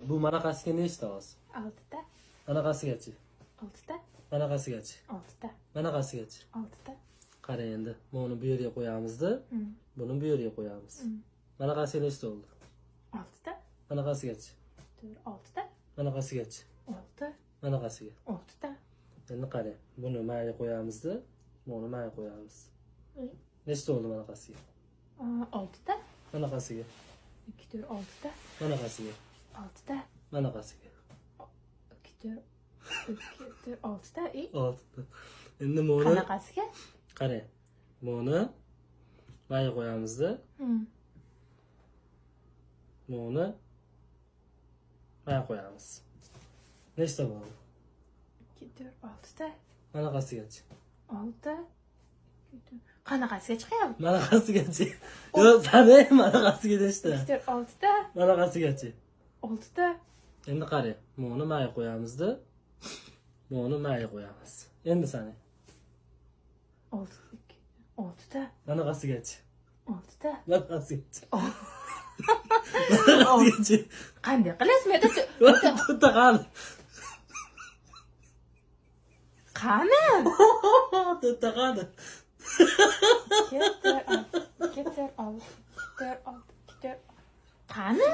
Bu manaqasiga nechta oz? 6 ta. Manaqasigachi? 6 ta. Manaqasigachi? 6 ta. Manaqasigachi? 6 ta. Qara endi. Buni bu yerga qo'yamizda, buni bu yerga qo'yamiz. Manaqasiga nechta bo'ldi? 6 ta. Manaqasigachi? 6 ta. Manaqasigachi? 6. Manaqasiga? 6 ta. Endi qara. Buni mayga qo'yamizda, buni mayga qo'yamiz. Nechta bo'ldi manaqasiga? 6 ta. Manaqasiga? 2 4 6 ta. Manaqasiga? 6 ta. Manaqasiga? 2 4 6 ta. 6 ta. Endi buni Qanaqasiga? qara. Buni mayga qo'yamizda, buni mayga qo'yamiz. Nechta bo'ldi? 2 4 6 ta. Manaqasigachi? 6. Qanaqasiga chiqyapti? Manaqasigachi? Yo'q, sani manaqasiga nechta? 2 4 6 ta. Manaqasigachi? 6 ta. Endi qara. Buni mayga qo'yamizda, buni mayga qo'yamiz. Endi sani 6 ta. manaqasigachi? 6 ta. Manaqasigachi? Manaqasigachi? Qanday qilasiz? Men Bitta qani. qani? Bitta qani. 2 4 6 qani?